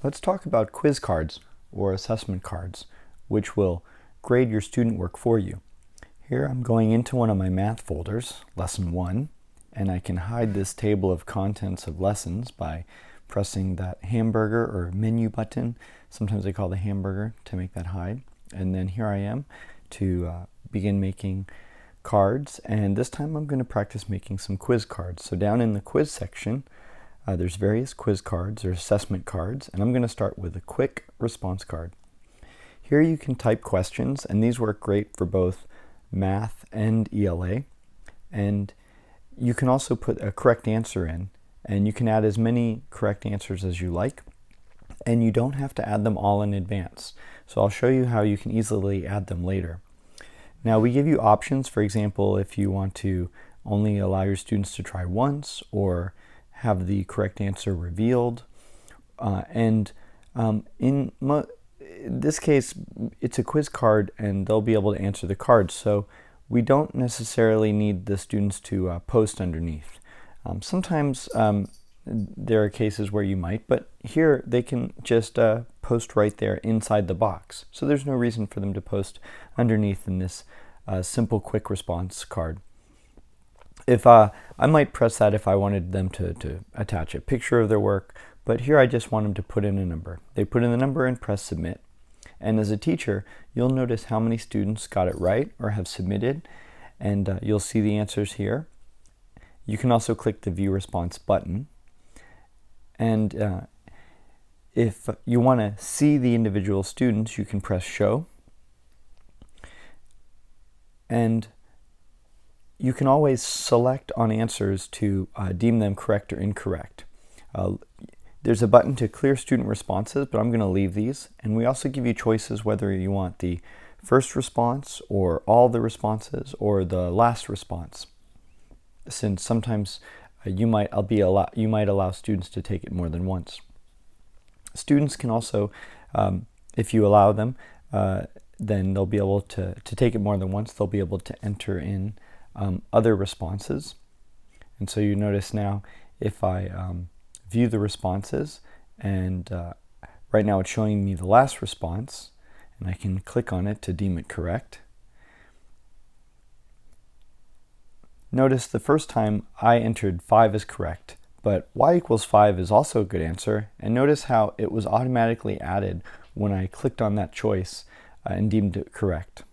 Let's talk about quiz cards or assessment cards, which will grade your student work for you. Here I'm going into one of my math folders, lesson 1, and I can hide this table of contents of lessons by pressing that hamburger or menu button. Sometimes I call the hamburger to make that hide. And then here I am to begin making cards, and this time I'm going to practice making some quiz cards. So down in the quiz section, there's various quiz cards or assessment cards, and I'm going to start with a quick response card. Here you can type questions, and these work great for both math and ELA. And you can also put a correct answer in, and you can add as many correct answers as you like, and you don't have to add them all in advance. So I'll show you how you can easily add them later. Now we give you options, for example, if you want to only allow your students to try once or have the correct answer revealed. In this case, it's a quiz card and they'll be able to answer the cards. So we don't necessarily need the students to post underneath. Sometimes there are cases where you might, but here they can just post right there inside the box. So there's no reason for them to post underneath in this simple quick response card. If I might press that if I wanted them to attach a picture of their work, but here I just want them to put in a number. They put in the number and press submit. And as a teacher, you'll notice how many students got it right or have submitted, and you'll see the answers here. You can also click the view response button. And if you want to see the individual students, you can press show. And you can always select on answers to deem them correct or incorrect. There's a button to clear student responses, but I'm going to leave these. And we also give you choices whether you want the first response or all the responses or the last response, since sometimes you might allow students to take it more than once. Students can also, if you allow them, then they'll be able to take it more than once. They'll be able to enter in other responses. And so you notice now if I view the responses, and right now it's showing me the last response, and I can click on it to deem it correct. Notice the first time I entered 5 as correct, but y equals 5 is also a good answer, and notice how it was automatically added when I clicked on that choice and deemed it correct.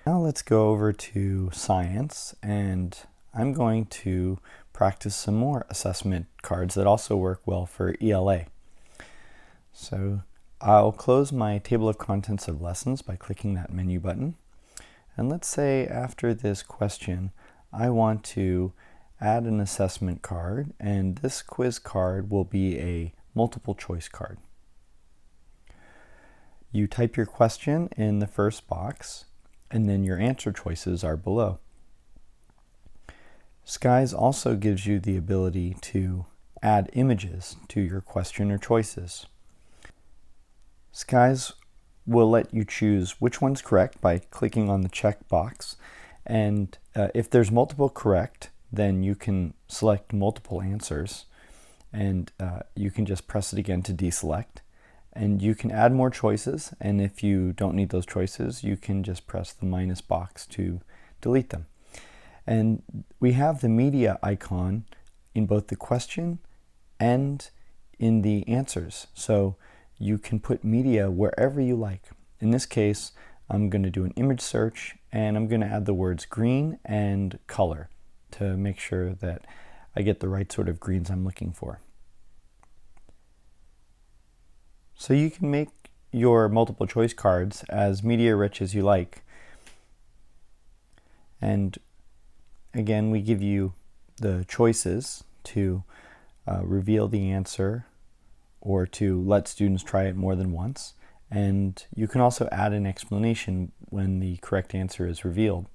Now let's go over to science, and I'm going to practice some more assessment cards that also work well for ELA. So I'll close my table of contents of lessons by clicking that menu button. And let's say after this question, I want to add an assessment card, and this quiz card will be a multiple choice card. You type your question in the first box, and then your answer choices are below. Skies also gives you the ability to add images to your question or choices. Skies will let you choose which one's correct by clicking on the check box, and if there's multiple correct, then you can select multiple answers, and you can just press it again to deselect. And you can add more choices, and if you don't need those choices, you can just press the minus box to delete them. And we have the media icon in both the question and in the answers. So you can put media wherever you like. In this case, I'm going to do an image search, and I'm going to add the words green and color to make sure that I get the right sort of greens I'm looking for. So you can make your multiple choice cards as media rich as you like. And again, we give you the choices to reveal the answer or to let students try it more than once. And you can also add an explanation when the correct answer is revealed.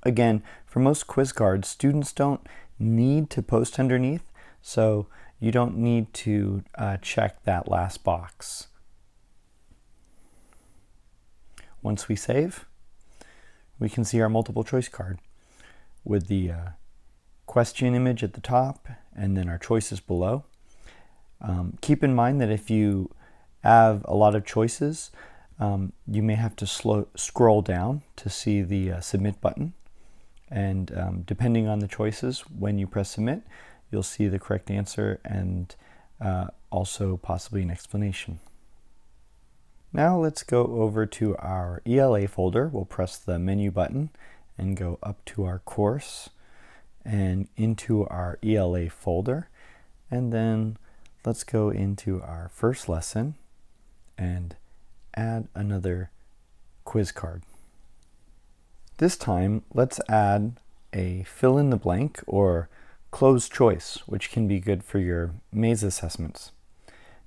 Again, for most quiz cards, students don't need to post underneath, so you don't need to check that last box. Once we save, we can see our multiple choice card with the question image at the top and then our choices below. Keep in mind that if you have a lot of choices, you may have to scroll down to see the submit button. And depending on the choices, when you press submit, you'll see the correct answer and also possibly an explanation. Now let's go over to our ELA folder. We'll press the menu button and go up to our course and into our ELA folder. And then let's go into our first lesson and add another quiz card. This time, let's add a fill in the blank or closed choice, which can be good for your maze assessments.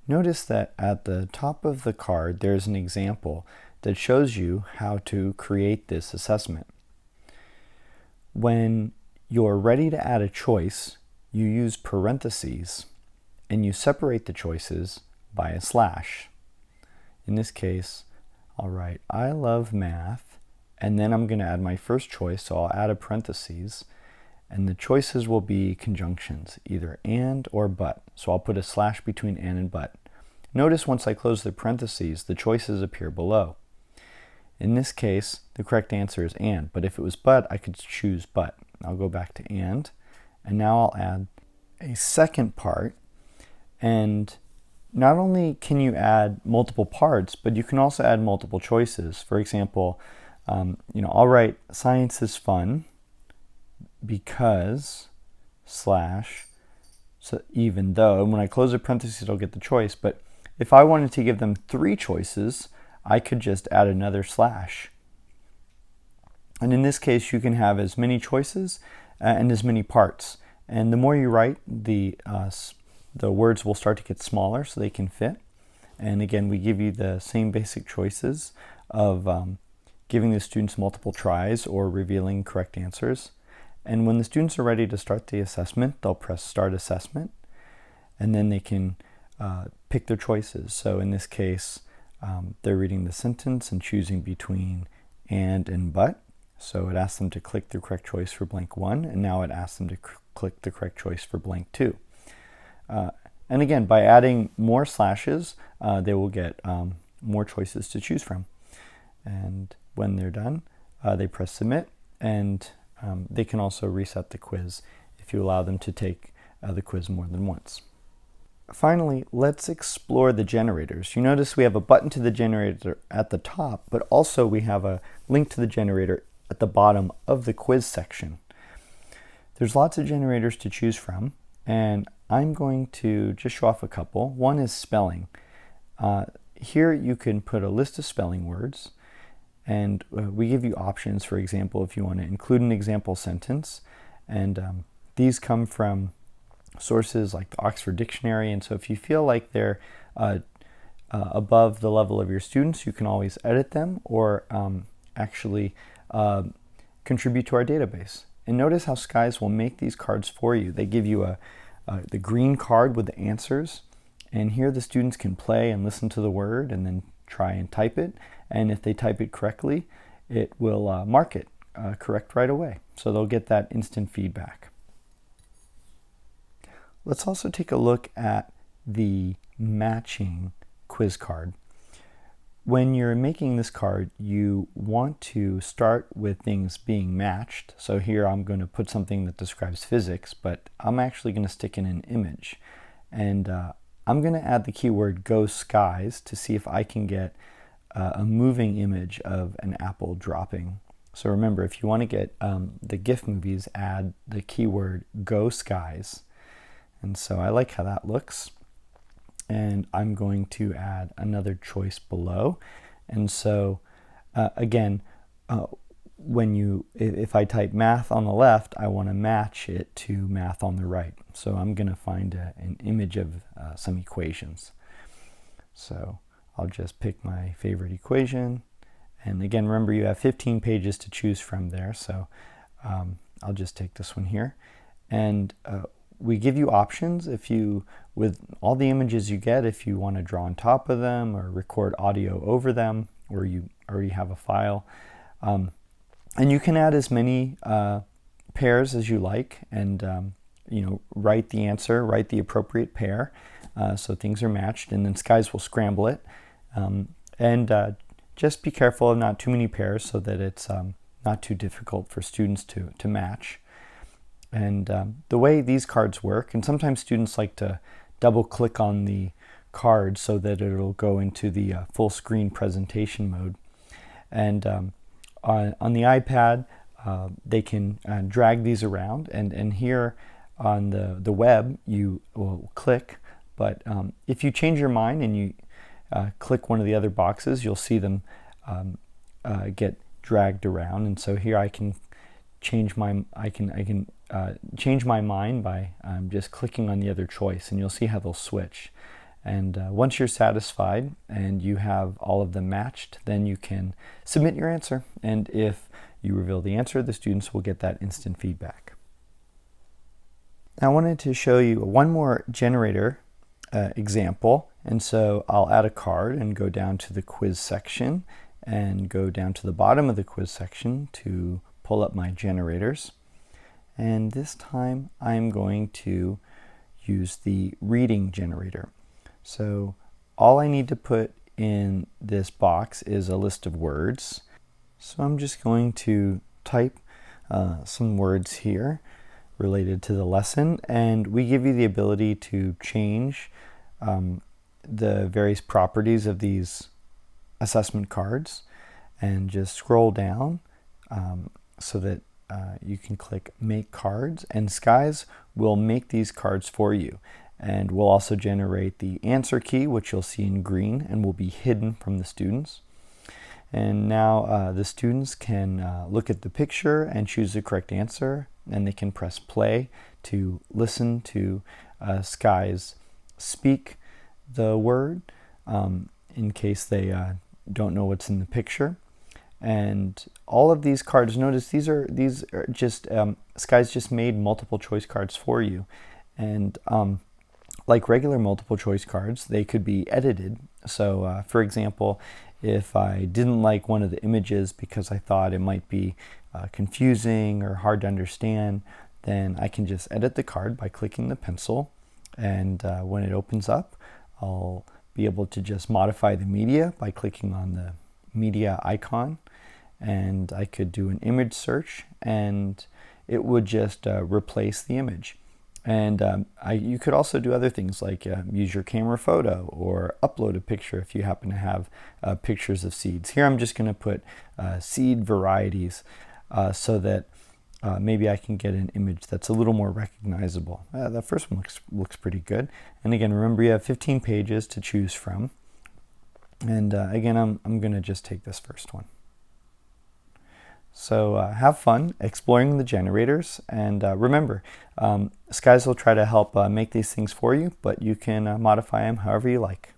Notice that at the top of the card, there's an example that shows you how to create this assessment. When you're ready to add a choice, you use parentheses and you separate the choices by a slash. In this case, I'll write, I love math, and then I'm going to add my first choice, so I'll add a parentheses, and the choices will be conjunctions, either and or but. So I'll put a slash between and but. Notice once I close the parentheses, the choices appear below. In this case, the correct answer is and, but if it was but, I could choose but. I'll go back to and now I'll add a second part, and not only can you add multiple parts, but you can also add multiple choices. For example, I'll write science is fun because slash, so even though, and when I close the parentheses, I'll get the choice. But if I wanted to give them 3 choices, I could just add another slash. And in this case, you can have as many choices and as many parts. And the more you write, the words will start to get smaller so they can fit. And again, we give you the same basic choices of giving the students multiple tries or revealing correct answers. And when the students are ready to start the assessment, they'll press Start Assessment, and then they can pick their choices. So in this case, they're reading the sentence and choosing between and but. So it asks them to click the correct choice for blank 1, and now it asks them to click the correct choice for blank 2. And again, by adding more slashes, they will get more choices to choose from. And when they're done, they press Submit, and they can also reset the quiz if you allow them to take the quiz more than once. Finally, let's explore the generators. You notice we have a button to the generator at the top, but also we have a link to the generator at the bottom of the quiz section. There's lots of generators to choose from, and I'm going to just show off a couple. One is spelling. Here you can put a list of spelling words, and we give you options. For example, if you want to include an example sentence, and these come from sources like the Oxford Dictionary, and so if you feel like they're above the level of your students, you can always edit them or actually contribute to our database. And notice how Skies will make these cards for you. They give you the green card with the answers, and here the students can play and listen to the word and then try and type it, and if they type it correctly, it will mark it correct right away. So they'll get that instant feedback. Let's also take a look at the matching quiz card. When you're making this card, you want to start with things being matched. So here I'm going to put something that describes physics, but I'm actually going to stick in an image. And I'm going to add the keyword Go Skies to see if I can get a moving image of an apple dropping. So remember, if you want to get the GIF movies, add the keyword Go Skies. And so I like how that looks. And I'm going to add another choice below. And so again, if I type math on the left, I want to match it to math on the right. So I'm going to find an image of some equations. So I'll just pick my favorite equation. And again, remember you have 15 pages to choose from there. So I'll just take this one here. And we give you options with all the images you get, if you want to draw on top of them or record audio over them, or you already have a file. And you can add as many pairs as you like, and write the answer, write the appropriate pair, so things are matched, and then Skies will scramble it. And just be careful of not too many pairs so that it's not too difficult for students to match. And the way these cards work, and sometimes students like to double click on the card so that it'll go into the full screen presentation mode. And on the iPad, they can drag these around, and here on the web you will click, but if you change your mind and you click one of the other boxes, you'll see them get dragged around. And so here I can change my change my mind by just clicking on the other choice, and you'll see how they'll switch. And once you're satisfied and you have all of them matched, then you can submit your answer. And if you reveal the answer, the students will get that instant feedback. Now, I wanted to show you one more generator example. And so I'll add a card and go down to the quiz section and go down to the bottom of the quiz section to pull up my generators. And this time I'm going to use the reading generator. So all I need to put in this box is a list of words. So I'm just going to type some words here related to the lesson, and we give you the ability to change the various properties of these assessment cards, and just scroll down so that you can click Make Cards, and Skies will make these cards for you. And we'll also generate the answer key, which you'll see in green and will be hidden from the students. And now the students can look at the picture and choose the correct answer, and they can press play to listen to Skies speak the word in case they don't know what's in the picture. And all of these cards, notice these are just Skies just made multiple choice cards for you. And like regular multiple choice cards, they could be edited. So for example, if I didn't like one of the images because I thought it might be confusing or hard to understand, then I can just edit the card by clicking the pencil. And when it opens up, I'll be able to just modify the media by clicking on the media icon. And I could do an image search, and it would just replace the image. And you could also do other things like use your camera photo or upload a picture if you happen to have pictures of seeds. Here I'm just going to put seed varieties so that maybe I can get an image that's a little more recognizable. That first one looks pretty good. And again, remember you have 15 pages to choose from. And again, I'm going to just take this first one. So have fun exploring the generators, and remember, Skies will try to help make these things for you, but you can modify them however you like.